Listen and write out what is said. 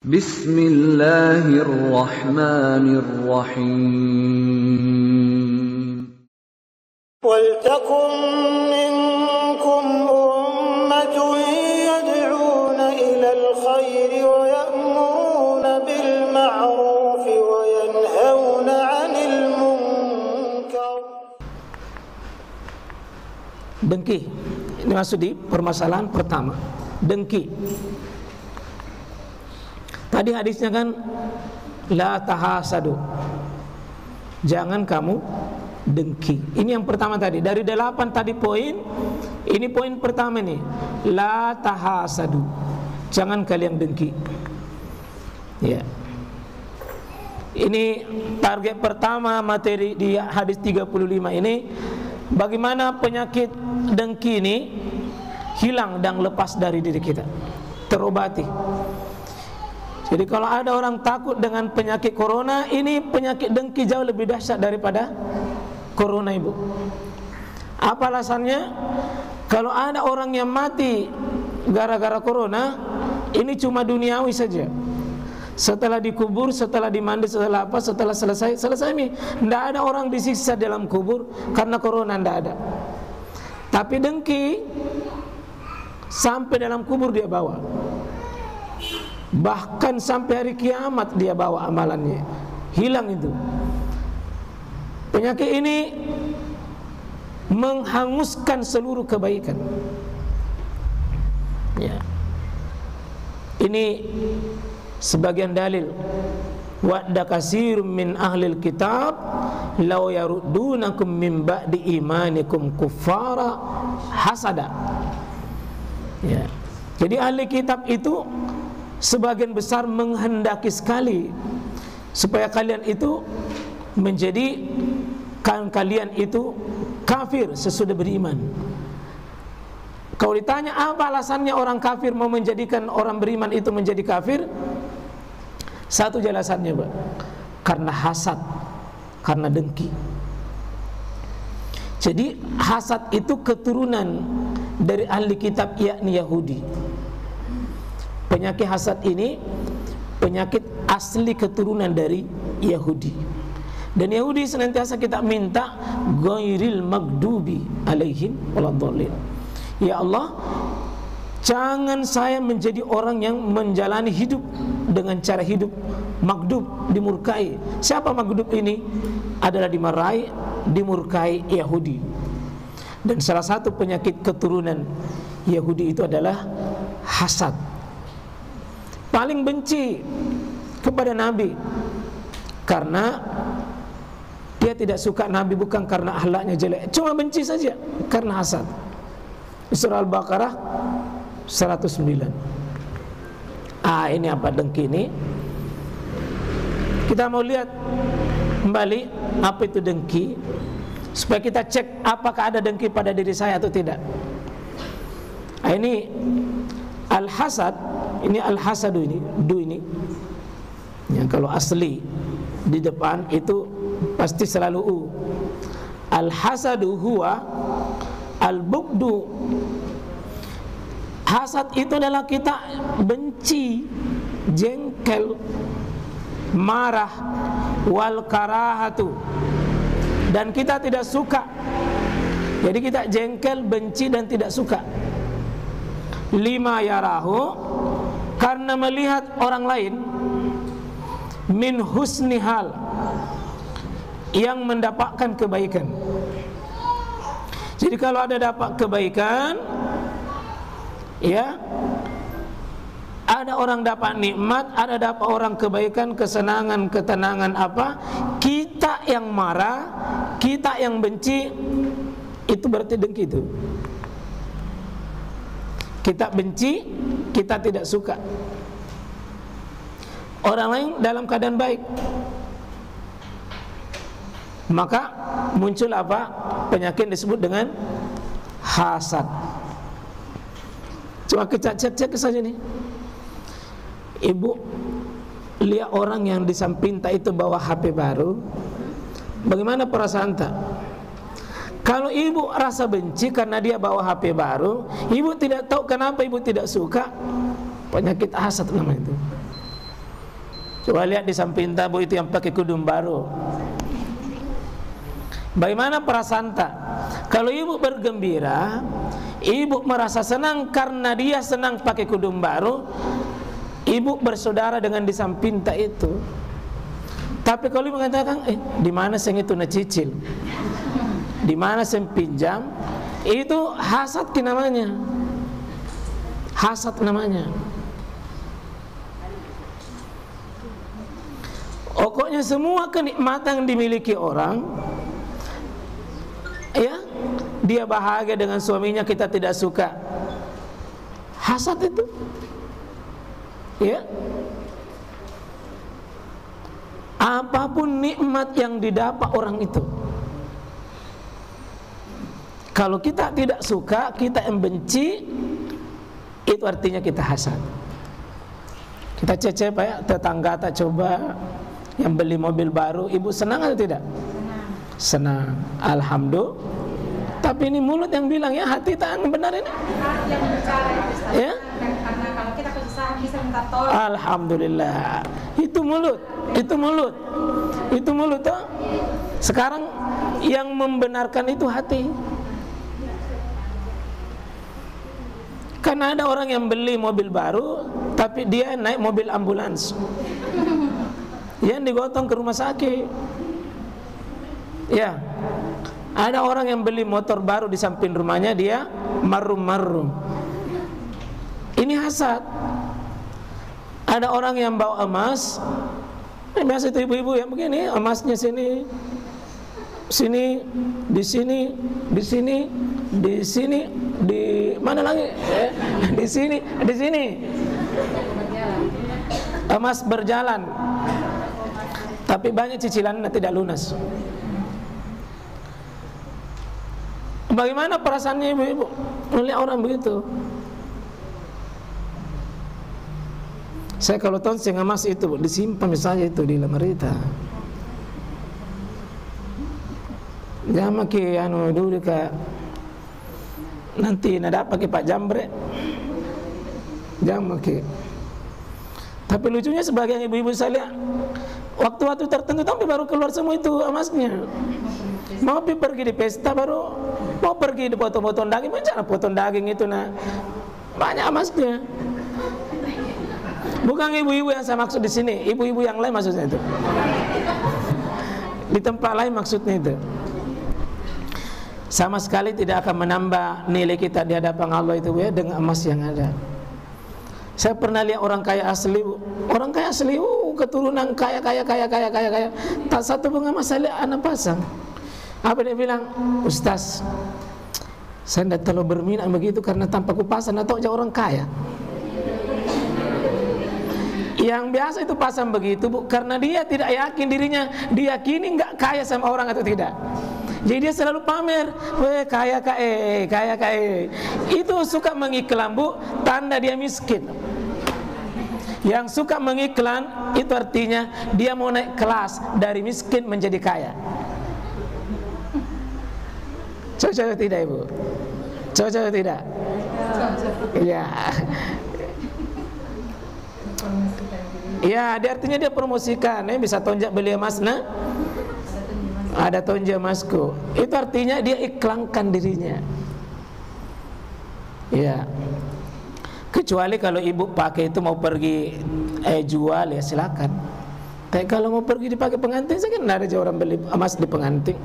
Bismillahirrahmanirrahim. وَلْتَكُنْ مِنْكُمْ أُمَّةٌ يَدْعُونَ إِلَى الْخَيْرِ وَيَأْمُرُونَ بِالْمَعْرُوفِ وَيَنْهَوْنَ عَنِ الْمُنْكَرِ. Dengki. Ini masuk di permasalahan pertama. Dengki. Tadi hadisnya kan la tahasadu. Jangan kamu dengki. Ini yang pertama tadi. Dari 8 tadi poin, ini poin pertama nih. La tahasadu. Jangan kalian dengki. Ya. Ini target pertama materi di hadis 35 ini. Bagaimana penyakit dengki ini hilang dan lepas dari diri kita, terobati. Jadi kalau ada orang takut dengan penyakit corona, ini penyakit dengki jauh lebih dahsyat daripada corona, Ibu. Apa alasannya? Kalau ada orang yang mati gara-gara corona, ini cuma duniawi saja. Setelah dikubur, setelah dimandi, setelah apa, setelah selesai nih. Tidak ada orang disiksa dalam kubur karena corona, tidak ada. Tapi dengki sampai dalam kubur dia bawa. Bahkan sampai hari kiamat dia bawa amalannya. Hilang itu. Penyakit ini menghanguskan seluruh kebaikan. Ya. Ini sebagian dalil. Wadda katsirun min ahlil kitab law yaruddunakum min ba'di imanikum kuffara hasada. Ya. Jadi ahli kitab itu sebagian besar menghendaki sekali supaya kalian itu kalian itu kafir sesudah beriman. Kalau ditanya apa alasannya orang kafir mau menjadikan orang beriman itu menjadi kafir, satu jelasannya, Pak, karena hasad, karena dengki. Jadi hasad itu keturunan dari ahli kitab, yakni Yahudi. Penyakit hasad ini penyakit asli keturunan dari Yahudi. Dan Yahudi senantiasa kita minta ghairil maghdubi alaihim waladdallin. Ya Allah, jangan saya menjadi orang yang menjalani hidup dengan cara hidup maghdub, dimurkai. Siapa maghdub ini? Adalah dimarahi, dimurkai Yahudi. Dan salah satu penyakit keturunan Yahudi itu adalah hasad. Paling benci kepada Nabi karena dia tidak suka Nabi bukan karena akhlaknya jelek, cuma benci saja karena hasad. Surah Al-Baqarah 109. Ini apa dengki ini? Kita mau lihat kembali apa itu dengki supaya kita cek apakah ada dengki pada diri saya atau tidak. Ini al-hasad. Ini al-hasadu ini, ya, kalau asli di depan itu pasti selalu u. Al-hasadu huwa al-bughdu. Hasad itu adalah kita benci, jengkel, marah, wal karahatu, dan kita tidak suka. Jadi kita jengkel, benci dan tidak suka. Lima yarahu, karena melihat orang lain, min husni hal, yang mendapatkan kebaikan. Jadi kalau ada dapat kebaikan, ya, ada orang dapat nikmat, ada dapat orang kebaikan, kesenangan, ketenangan apa, kita yang marah, kita yang benci, itu berarti dengki itu. Kita benci, kita tidak suka. Orang lain dalam keadaan baik, maka muncul apa? Penyakit disebut dengan hasad. Coba kita cek saja nih. Ibu lihat orang yang di samping tak itu bawa HP baru, bagaimana perasaan tak? Kalau ibu rasa benci karena dia bawa HP baru, ibu tidak tahu kenapa ibu tidak suka, penyakit hasad namanya itu. Coba lihat di samping tabu itu yang pakai kudung baru. Bagaimana perasaan tak? Kalau ibu bergembira, ibu merasa senang karena dia senang pakai kudung baru, ibu bersaudara dengan di samping tak itu. Tapi kalau ibu mengatakan, di mana seng itu necicil, di mana seng pinjam, itu hasad namanya. Hasad namanya. Pokoknya semua kenikmatan yang dimiliki orang, ya, dia bahagia dengan suaminya, kita tidak suka. Hasad itu, ya. Apapun nikmat yang didapat orang itu, kalau kita tidak suka, kita yang benci, itu artinya kita hasad. Kita cecep ya, tetangga tak coba yang beli mobil baru, ibu senang atau tidak? Senang. Alhamdulillah. Tapi ini mulut yang bilang, ya, hati tak yang benar ini. Yang bicara itu, ya? Karena kalau kita kesusahan bisa minta tolong. Alhamdulillah. Itu mulut, itu mulut, itu mulut toh. Sekarang yang membenarkan itu hati. Karena ada orang yang beli mobil baru, tapi dia naik mobil ambulans yang digotong ke rumah sakit. Ya, ada orang yang beli motor baru di samping rumahnya, dia marum-marum. Ini hasad. Ada orang yang bawa emas, biasa itu ibu-ibu yang begini, emasnya sini, sini, di sini, di sini, di sini, di mana lagi? Di sini, di sini. Emas berjalan, tapi banyak cicilannya tidak lunas. Bagaimana perasaannya ibu-ibu melihat orang begitu? Saya kalau tonseng emas itu disimpan misalnya itu di lemari kita. Jangan pakai anu dulu ke nanti nada pakai Pak Jambre. Jangan pakai. Tapi lucunya sebagian ibu-ibu saya lihat waktu-waktu tertentu tapi baru keluar semua itu emasnya. Mau pergi di pesta baru mau pergi di potong-potong daging, macam potong daging itu nah banyak emasnya. Bukan ibu-ibu yang saya maksud di sini, ibu-ibu yang lain maksudnya itu. Di tempat lain maksudnya itu. Sama sekali tidak akan menambah nilai kita di hadapan Allah itu ya dengan emas yang ada. Saya pernah lihat orang kaya asli, orang kaya asli, keturunan kaya, tak satu pun emas saya lihat anak pasang. Apa dia bilang? Ustaz, saya tidak terlalu berminat begitu karena tanpa kupasang atau aja orang kaya. Yang biasa itu pasang begitu bu, karena dia tidak yakin dirinya, diyakini nggak kaya sama orang atau tidak. Jadi dia selalu pamer, weh kaya kae. Itu suka mengiklan bu, tanda dia miskin. Yang suka mengiklan itu artinya dia mau naik kelas dari miskin menjadi kaya. Cocok tidak ibu? Cocok tidak? Iya. Ya, dia artinya dia promosikan, bisa tonjak beli emas, nah ada tonjak emasku. Itu artinya dia iklankan dirinya. Ya. Kecuali kalau ibu pakai itu mau pergi jual ya silakan. Tapi kalau mau pergi dipakai pengantin, saya kan ada aja orang beli emas di pengantin.